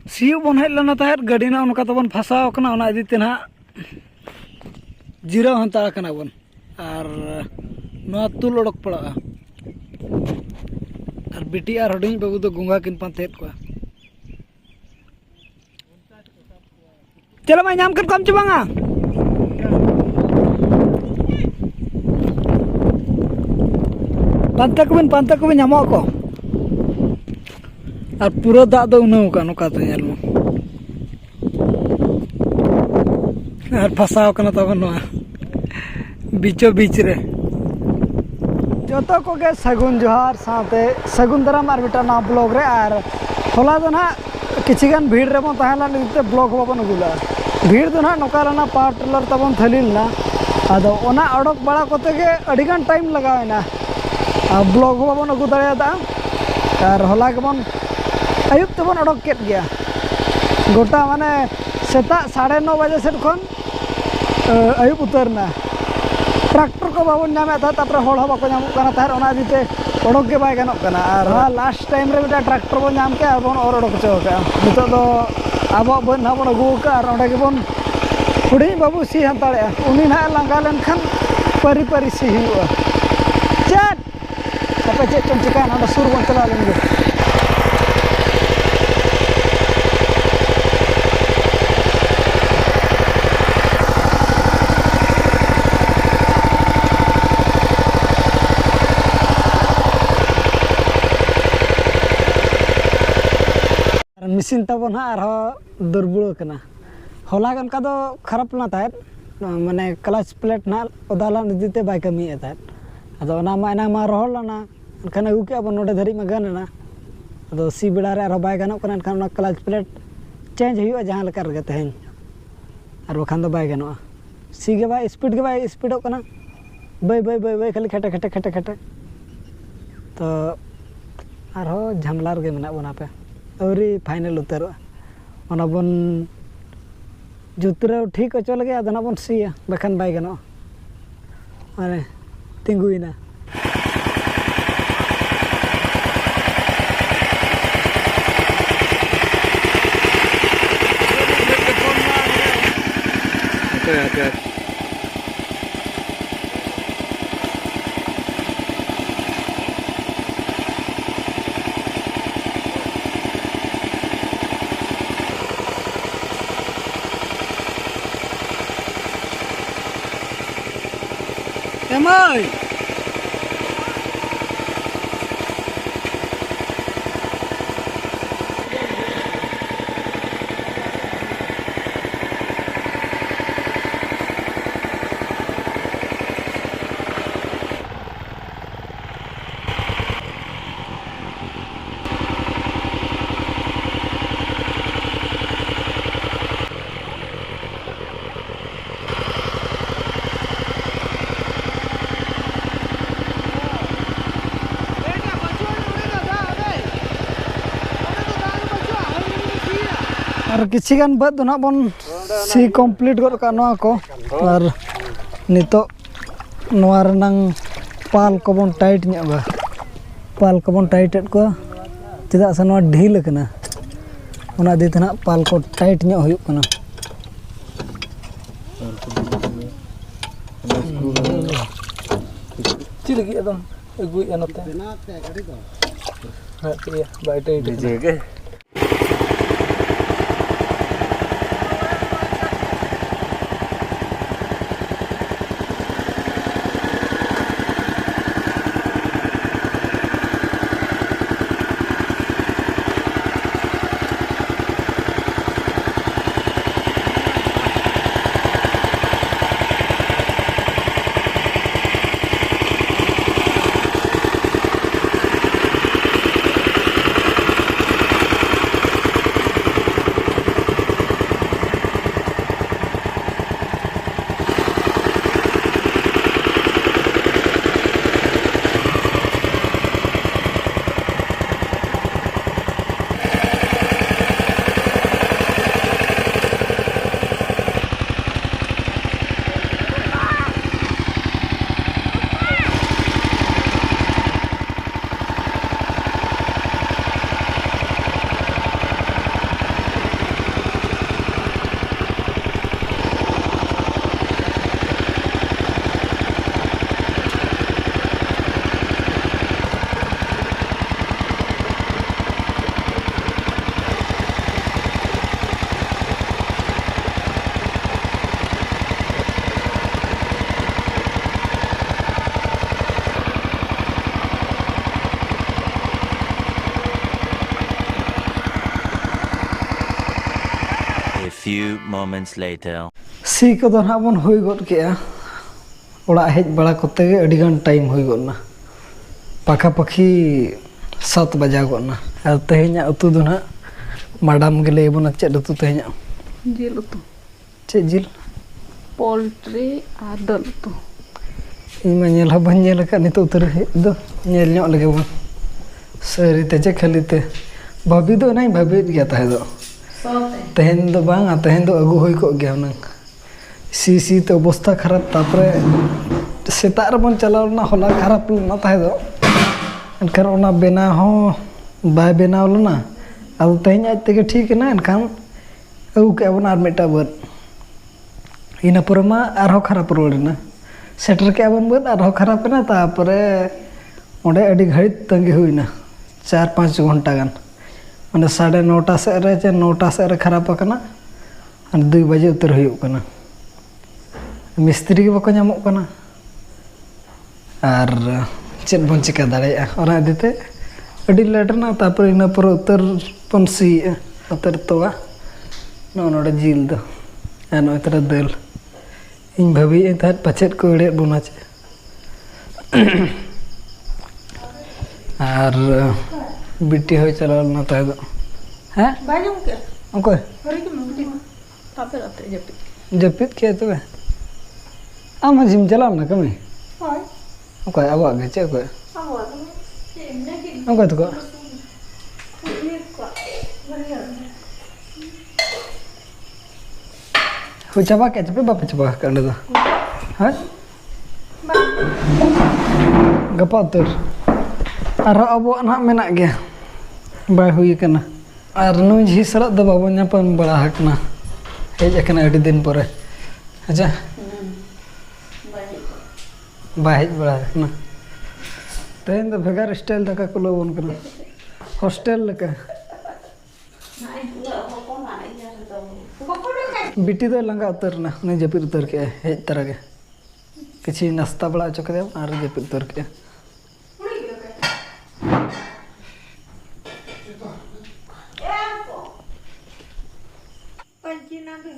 सियोग बन हेज लेना तहत गाड़ी ना उनका तबन फसाव कना ओना इदीते ना जिराव हंताड़ कना बन और नोआ तुल ओडक पड़ा और बिटी और हडिंग बाबू तो गुंगा किन पांतेत को चलो मैं नाम कर कम चबांगा पांता को भी नामो को और पूरा दाग दो उनाव का नोका तो नेल मो और फसाव कना तबन नोआ बीचो बीच रे जोतो को के सगुन जोहार साथे सगुन दराम और मिटा ना ब्लॉग रे और होला दो ना किछिगान भीड़ रे बन तहला निते ब्लॉग बाबन गुला भीड़ दो ना नोकाराना पार्टलर तबन थलिलना आदो ओना अडक बड़ा कोते के अडिगान टाइम लगावेना आ ब्लॉग बाबन अगु दाड़ेदा और होला के बन अयुब तबन अडक केट गया गोटा माने सेता 9:30 बजे सेट खन अयुब उतरना ट्रैक्टर को बाबन नामे था तापर होड़ बाको नामो कना तार ओना दिते ओडक के बाय गानोक कना और लास्ट टाइम रे बेटा ट्रैक्टर बन नाम के बन और ओडक चो का नितो दो आबो बन ना बन अगु का और ओडे के बन हुडी बाबू सी हंताड़े उनी ना लांगा लेन खान परी परी सी हुआ चल apa cek चम चिका ना सुर बन चला लेंगे मिसिन तबन हाँ दुर्बल कना होला का दो खराब ना तहत माने क्लच प्लेट ना उदाला निदिते बाय कमी तहत अदो ना मा एना मा रहल ना एनखान अगु के अब नोडे धरी में गन ना अदो सी बेड़ा रे आरो बाय गानो कना एनखान ना क्लच प्लेट चेंज हुआ जहां लकार गे तहन और बखान दो बाय गानो सी के बाय स्पीड कना बाय बाय बाय बाय खाली खटे खटे खटे खटे तो आरो झमलार गे मना बना पे अवरी फाइनल उतर बन जुतरा ठीक अचो लगे आदना बन सिया बखान बाय गनो माने तिंगुइना Emai और किछिगान बद दो ना बन सी कंप्लीट गद का नोआ को और नितो नोआ रनंग पाल को बन टाइट न्योगा पाल को बन टाइट को चेदा से नोआ ढील कना ओना दी तना पाल को टाइट न्यो हुयुग कना चिलगी एकदम अगुई अनते हां ते बाय टाइट जेगे few moments later. सी को तो ना बन हुई गोट के ओड़ा हेज बड़ा कोते गे अड़ी गान टाइम हुई गोना पाखा पाखी 7 बजा गोना और तेहेኛ उतु दो ना मैडम के लिए बना चेक उतु तेहेኛ जिल उतु चेक जिल पोल्ट्री और दाल उतु इन में नेल हबन नेल का नितो उतर दो नेल ᱧᱚᱜ लगे बन सरी ते चे खाली ते भाभी दो नहीं भाभी गया था दो तेहेन दो बांग तेहेन दो अगु हुई को गया नंग सी तो अवस्था खराब तापरे सेता रबन चलावना होला खराब ना ताहे दो एनखान ओना बेना हो बाय बेनाव लना अब तेहेन आज तेगे ठीक ना एनखान अगु के अपन आर मेटा बद इना पुरमा आरो खराब रोडना सेटर के अपन बद आरो खराब ना तापरे ओंडे अडी घड़ी तंगे हुईना 4-5 घंटा गान माने 9:30 से रे 9टा से रे खराब कना 2 बजे उतर हुई कना मिस्त्री के बको नामो कना और चेक बन चिका दाड़ेया ओना दिते अडी लेट ना तापर इना पर उतर पंसी उतर तोवा नोडे जिल दो एनो इतर दल इन भाभी इन पचेत को एड़े बुना चे और बिटी हो चला ना ताय दो हैं बाजू के ओके हरी के मुंडी तापे राते जपित के तो आम जिम चला ना कमी हाय ओके अब आगे चे ओके ओके तो हो चबा के चपे बाप चबा कर दो हैं गपा तर और अब ना मेना गया बाय हुई कना और नुई झी सरा दो बाबू नापन बड़ा हकना हेज अकना अडी दिन पर अच्छा बाय हेज बड़ा हकना तेन तो भेगार स्टाइल तक को लोन कना हॉस्टल लका बिटी तो लंगा उतरना ने जपिर उतर के हेज तरह के किसी नाश्ता बड़ा चक दे और जपिर उतर के पंचीना के